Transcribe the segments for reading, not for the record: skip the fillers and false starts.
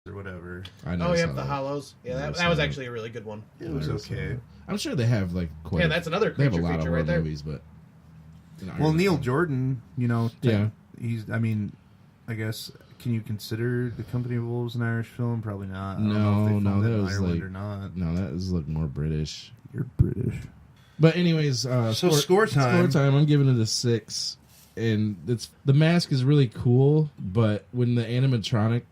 or whatever. I Oh, yeah, the Hollows. Yeah, that was actually a really good one. It was okay. I'm sure they have like quite. Yeah, that's another They have a creature lot of feature horror right there. movies, but. Well, Neil Jordan, Yeah. he's. I mean, I guess. Can you consider The Company of Wolves an Irish film? Probably not. I don't know if they filmed it in Ireland or not. No, that was like more British. You're British. But anyways, so score time. Score time. I'm giving it a 6, and the mask is really cool. But when the animatronic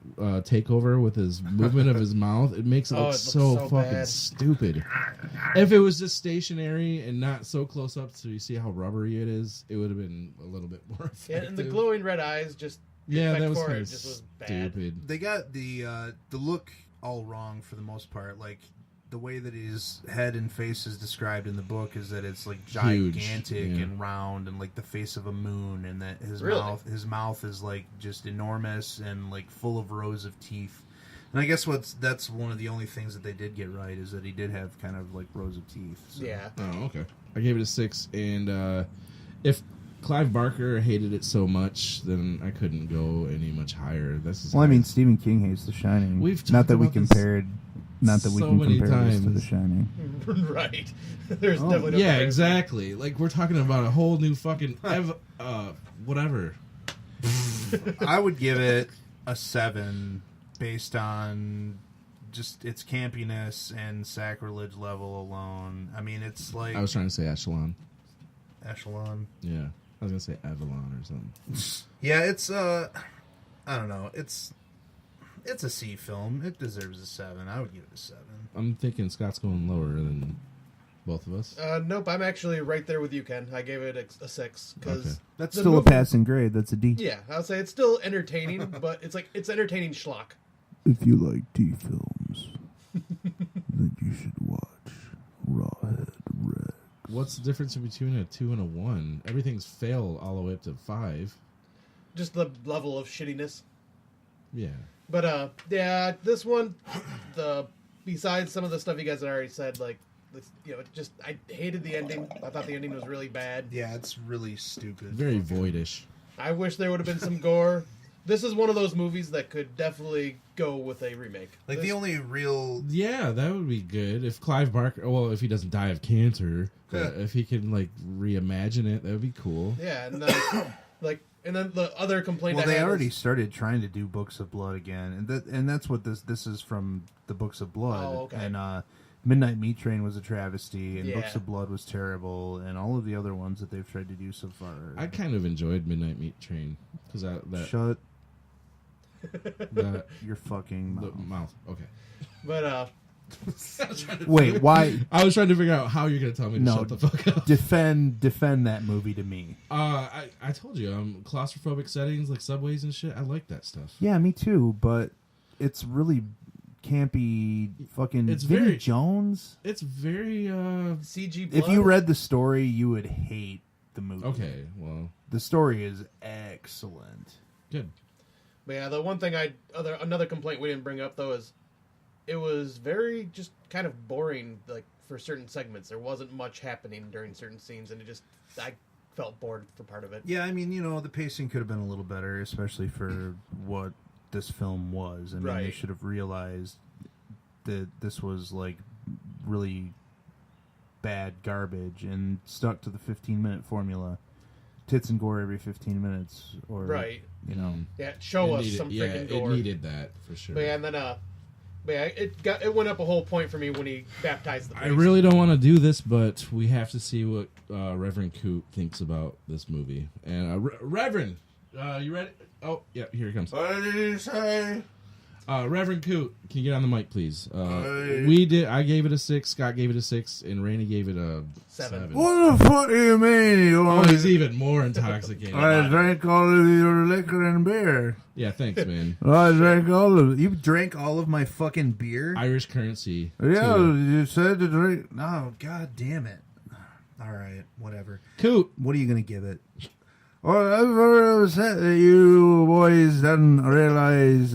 take over with his movement of his mouth, it makes it look so fucking bad. stupid. If it was just stationary and not so close up, so you see how rubbery it is, it would have been a little bit more effective. Yeah, and the glowing red eyes just. Yeah, that was kind kind of of was stupid. They got the look all wrong for the most part. Like the way that his head and face is described in the book is that it's like gigantic and round and like the face of a moon, and that his mouth is like just enormous and like full of rows of teeth. And I guess that's one of the only things that they did get right is that he did have kind of like rows of teeth. So. Yeah. Oh, okay. I gave it a 6, and if Clive Barker hated it so much, then I couldn't go any much higher. I mean, Stephen King hates The Shining. Not that we compared this to The Shining. Right. There's definitely no comparison. Exactly. Like, we're talking about a whole new fucking whatever. I would give it a 7 based on just its campiness and sacrilege level alone. I mean, it's like... I was trying to say Echelon. Yeah. I was going to say Avalon or something. Yeah, it's, I don't know. It's a C film. It deserves a 7. I would give it a 7. I'm thinking Scott's going lower than both of us. Nope, I'm actually right there with you, Ken. I gave it a 6. Because that's still a passing grade. That's a D. Yeah, I'll say it's still entertaining, but it's entertaining schlock. If you like D films, then you should watch Rawhead Red. What's the difference between a 2 and a 1? Everything's failed all the way up to 5. Just the level of shittiness. Yeah. But yeah, this one, besides some of the stuff you guys had already said, like, I hated the ending. I thought the ending was really bad. Yeah, it's really stupid. Very voidish. I wish there would have been some gore. This is one of those movies that could definitely go with a remake. Like, the only real... Yeah, that would be good. If Clive Barker... Well, if he doesn't die of cancer, if he can, like, reimagine it, that would be cool. Yeah, and then, and then the other complaint they already started trying to do Books of Blood again. And that's what this is from the Books of Blood. Oh, okay. And, Midnight Meat Train was a travesty, and Books of Blood was terrible, and all of the other ones that they've tried to do so far. I kind of enjoyed Midnight Meat Train. Shut your fucking mouth. The mouth. Okay. But wait, why? I was trying to figure out how you're going to tell me to shut the fuck up. Defend that movie to me. I told you, claustrophobic settings like subways and shit. I like that stuff. Yeah, me too. But it's really campy. Fucking Vinnie Jones. It's very CG blood. If you read the story, you would hate the movie. Okay, well, the story is excellent. Good. But yeah, the one thing another complaint we didn't bring up though is it was very just kind of boring. Like for certain segments, there wasn't much happening during certain scenes, and I felt bored for part of it. Yeah, I mean, the pacing could have been a little better, especially for what this film was. I mean, they should have realized that this was like really bad garbage and stuck to the 15-minute formula. Tits and gore every 15 minutes, or yeah, show us some freaking gore. It needed that for sure. But yeah, and then it went up a whole point for me when he baptized the priest. I really don't want to do this, but we have to see what Reverend Coot thinks about this movie. And Reverend, you ready? Oh, yeah, here he comes. What did you say? Reverend Coot, can you get on the mic, please? I gave it a 6, Scott gave it a 6, and Randy gave it a 7. What the fuck do you mean? He's even more intoxicated. I drank all of your liquor and beer. Yeah, thanks, man. I drank all of it. You drank all of my fucking beer? Irish currency. Yeah, too. you said to drink. Oh, god damn it. All right, whatever. Coot. What are you going to give it? Well, I'm very upset that you boys didn't realize.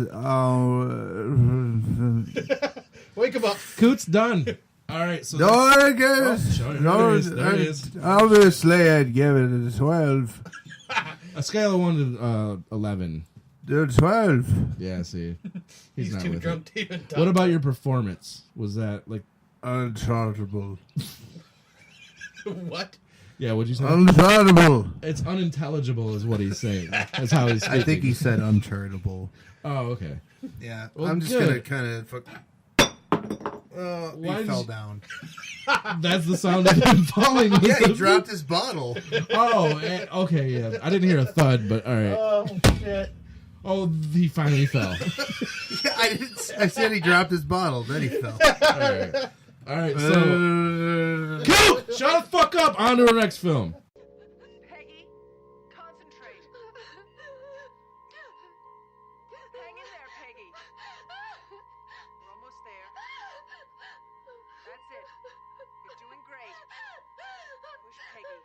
Wake him up. Coot's done. All right, so. I guess. There it is. Obviously, I'd give it a 12. A scale of 1 to 11. They're 12. Yeah, see. He's not too with drunk it. to even talk. What about your performance? Was that like... Uncharitable. What? Yeah, what'd you say? Uncharitable. It's unintelligible is what he's saying. That's how he's speaking. I think he said uncharitable. Oh, okay. Yeah, Well, I'm just good. gonna kind of. Why He did fell you- down. That's the sound of him falling. Yeah, he dropped his bottle. Oh, okay, yeah. I didn't hear a thud, but all right. Oh, shit. Oh, he finally fell. Yeah, I said he dropped his bottle, then he fell. All right, so... Shut the fuck up! On to our next film. Peggy, concentrate. Hang in there, Peggy. We're almost there. That's it. You're doing great. Push Peggy.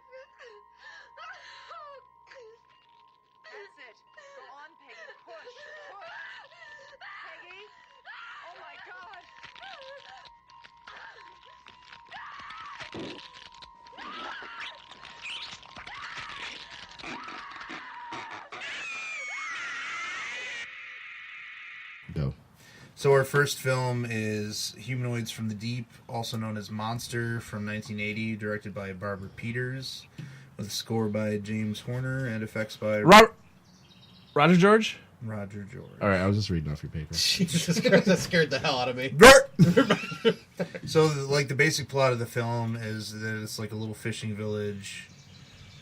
That's it. Go on, Peggy. Push. Peggy. Oh my God. Go. So our first film is Humanoids from the Deep, also known as Monster, from 1980, directed by Barbara Peters, with a score by James Horner and effects by Roger George? Roger George. All right, I was just reading off your paper. Jesus Christ, that scared the hell out of me. So, like, the basic plot of the film is that it's like a little fishing village,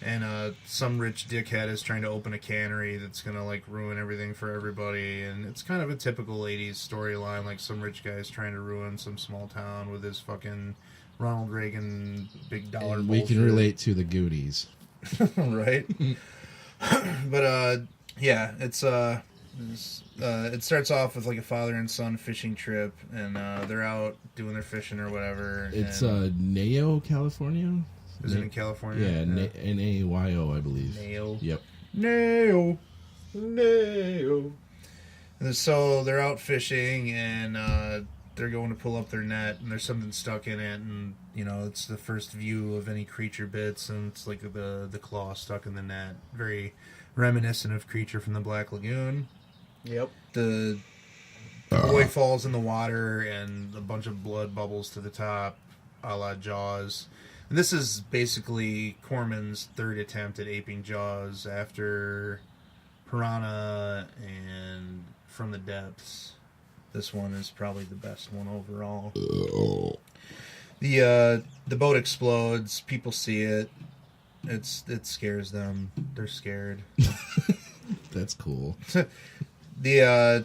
and some rich dickhead is trying to open a cannery that's gonna like ruin everything for everybody, and it's kind of a typical 80s storyline, like some rich guy's trying to ruin some small town with his fucking Ronald Reagan big dollar And we can bullshit. relate to the Goonies. Right? But yeah, it starts off with like a father and son fishing trip, and they're out doing their fishing or whatever. It's and Nao, California? is it in California? Yeah, Nayo, I believe. Nail. Yep. Nail. No. And so they're out fishing, and they're going to pull up their net, and there's something stuck in it, and you know it's the first view of any creature bits, and it's like the claw stuck in the net, very reminiscent of Creature from the Black Lagoon. Yep. The boy falls in the water, and a bunch of blood bubbles to the top, a la Jaws. And this is basically Corman's third attempt at aping Jaws after Piranha and From the Depths. This one is probably the best one overall. The boat explodes. People see it. It scares them. They're scared. That's cool. The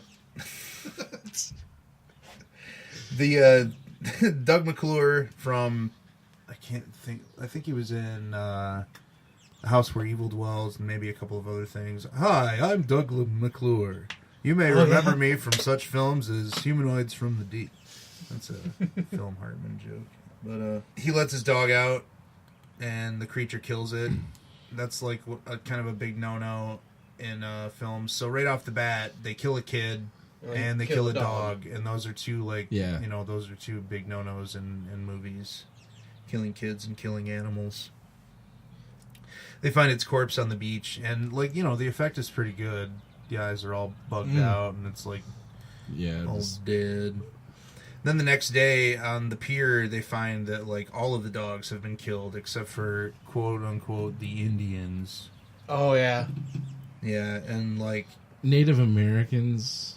Doug McClure from I think he was in A House Where Evil Dwells and maybe a couple of other things. Hi, I'm Doug McClure. You may remember me from such films as Humanoids from the Deep. That's a Film Hartman joke. But he lets his dog out, and the creature kills it. That's like a kind of a big no-no in films. So right off the bat, they kill a kid and they kill a dog, and those are two those are two big no-nos in movies. Killing kids and killing animals. They find its corpse on the beach, and the effect is pretty good. The eyes are all bugged out, and it's like all dead. Then the next day on the pier, they find that all of the dogs have been killed except for quote unquote the Indians. Oh yeah. Yeah, and Native Americans.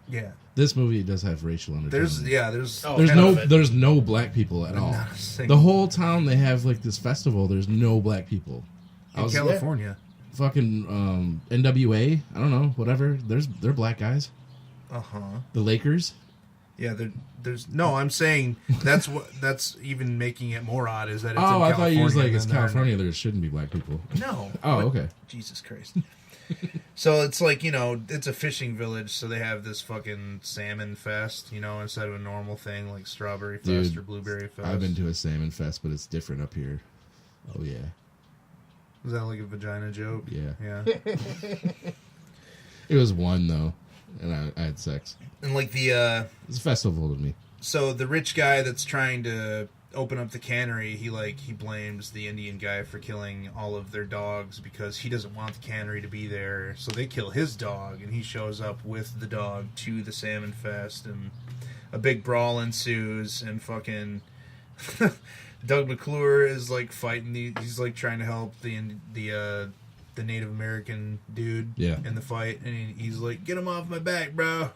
Yeah. This movie does have racial undertones. There's no black people at all. The whole town they have this festival. There's no black people. In California. Fucking NWA. I don't know. Whatever. They're black guys. The Lakers. Yeah, there's no. I'm saying that's even making it more odd. Is that it's in I California? thought you was it's California. There shouldn't be black people. No. Oh, okay. Jesus Christ. So it's it's a fishing village, so they have this fucking salmon fest, instead of a normal thing like Strawberry Fest or Blueberry Fest. I've been to a salmon fest, but it's different up here. Oh yeah. Was that like a vagina joke? Yeah. Yeah. It was one though, and I had sex. And it's a festival to me. So the rich guy that's trying to open up the cannery, he blames the Indian guy for killing all of their dogs because he doesn't want the cannery to be there. So they kill his dog, and he shows up with the dog to the salmon fest, and a big brawl ensues, and fucking Doug McClure is like fighting. He's like trying to help the Native American dude in the fight, and he's like, "Get him off my back, bro."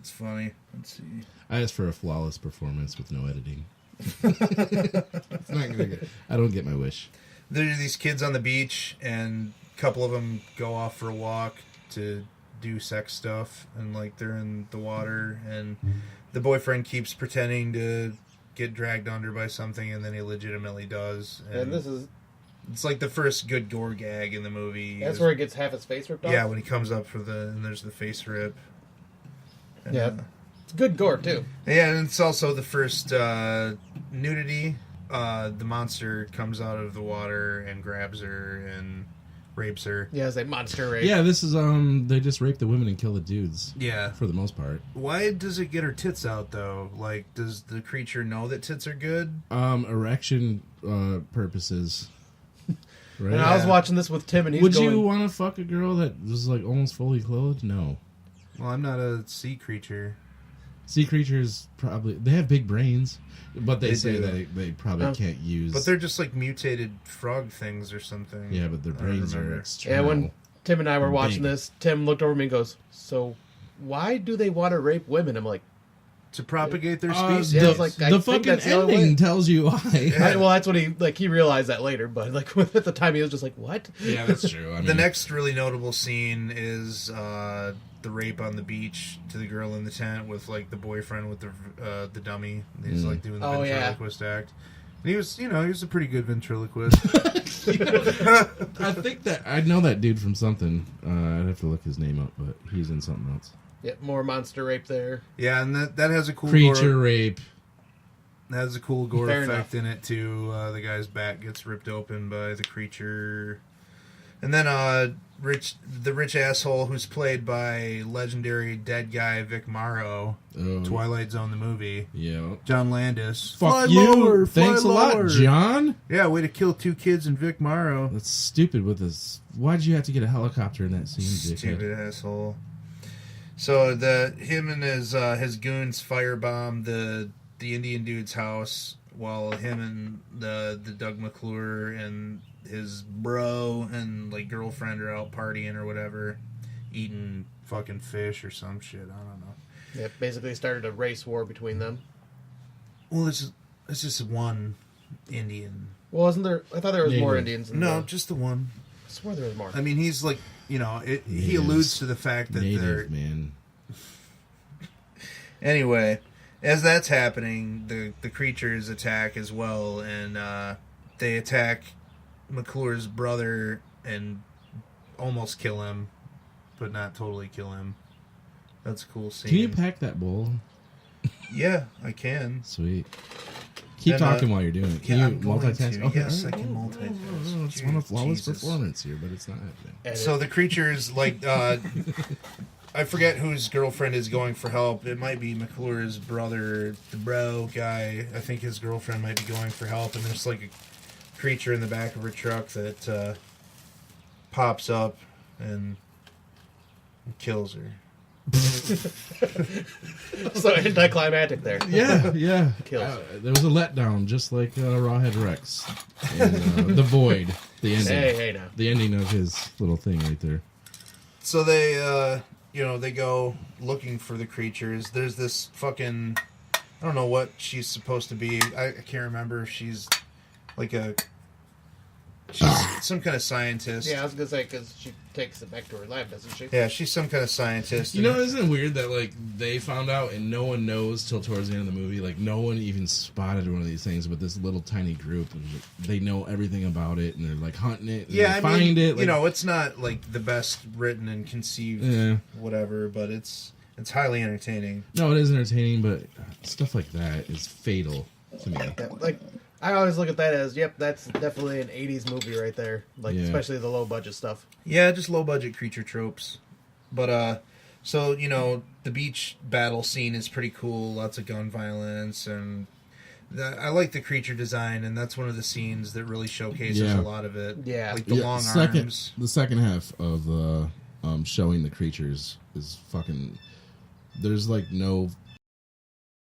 It's funny. Let's see. I asked for a flawless performance with no editing. It's not gonna get, I don't get my wish. There are these kids on the beach, and a couple of them go off for a walk to do sex stuff, and like they're in the water, and the boyfriend keeps pretending to get dragged under by something, and then he legitimately does. And this is... It's like the first good gore gag in the movie. That's where he gets half his face ripped off? Yeah, when he comes up and there's the face rip. And, yeah. It's good gore, too. Yeah, and it's also the first nudity. The monster comes out of the water and grabs her and rapes her. Yeah, it's a monster rape. Yeah, this is, they just rape the women and kill the dudes. Yeah. For the most part. Why does it get her tits out, though? Like, does the creature know that tits are good? Erection purposes. Right? And I was watching this with Tim, and he's Would going... you want to fuck a girl that was like almost fully clothed? No. Well, I'm not a sea creature. Sea creatures probably... They have big brains, but they say do. that they probably can't use... But they're just like mutated frog things or something. Yeah, but their brains are extreme. Yeah, when Tim and I were watching Big. this, Tim looked over at me and goes, "So, why do they want to rape women?" I'm like... To propagate their species. Yeah, I was like, I the think fucking that's the only ending way. tells you why. Well, that's what he realized that later, but like at the time he was just like, "What?" Yeah, that's true. I mean, The next really notable scene is the rape on the beach to the girl in the tent with like the boyfriend with the dummy. He's like doing the ventriloquist act. And he was a pretty good ventriloquist. I think that I know that dude from something. I'd have to look his name up, but he's in something else. Yeah, more monster rape there. Yeah, and that has a cool Creature gore, rape. that has a cool gore Fair effect enough. in it too. The guy's back gets ripped open by the creature, and then the rich asshole who's played by legendary dead guy Vic Morrow, Twilight Zone the movie. Yeah. John Landis. Fuck Fly you. lower, Thanks a fly lot, lower. John. Yeah, way to kill 2 kids in Vic Morrow. That's stupid with this. Why'd you have to get a helicopter in that scene, dickhead? Stupid asshole. So him and his goons firebomb the Indian dude's house while him and the Doug McClure and his bro and like girlfriend are out partying or whatever, eating fucking fish or some shit. I don't know. Yeah, basically started a race war between them. Well, it's just one Indian. Well, wasn't there? I thought there was more Native. Indians. In No, the, just the one. I swear there was more. I mean, he's like, he Natives. alludes to the fact that they're... Native, man. Anyway, as that's happening, the creatures attack as well, and they attack McClure's brother and almost kill him, but not totally kill him. That's a cool scene. Can you pack that bowl? Yeah, I can. Sweet. Keep And, talking while you're doing it. Can yeah, you I'm going multitask? to. Okay, Yes, all I can multitask. Oh, it's one of flawless Jesus. performance here, but it's not happening. Edit. So the creatures, like, I forget whose girlfriend is going for help. It might be McClure's brother, the bro guy. I think his girlfriend might be going for help, and there's like a creature in the back of her truck that pops up and kills her. So anticlimactic there. Yeah. Kills. There was a letdown, just like Rawhead Rex. And, the Void. The ending. Hey now. The ending of his little thing right there. So they, they go looking for the creatures. There's this fucking... I don't know what she's supposed to be. I can't remember if she's like she's some kind of scientist. Yeah, I was gonna say because she takes it back to her lab, doesn't she? Yeah, she's some kind of scientist. You know, isn't it weird that, like, they found out and no one knows till towards the end of the movie? Like, no one even spotted one of these things, but this little tiny group, and they know everything about it, and they're, like, hunting it, and Yeah, they find it. Like, it's not, like, the best written and conceived Yeah. whatever, but it's highly entertaining. No, it is entertaining, but stuff like that is fatal to me. Yeah, like I always look at that as, yep, that's definitely an '80s movie right there. Like Yeah. especially the low budget stuff. Yeah, just low-budget creature tropes. But, so, the beach battle scene is pretty cool. Lots of gun violence, and I like the creature design, and that's one of the scenes that really showcases a lot of it. Yeah. Like the long arms. The second half of the showing the creatures is fucking... There's like no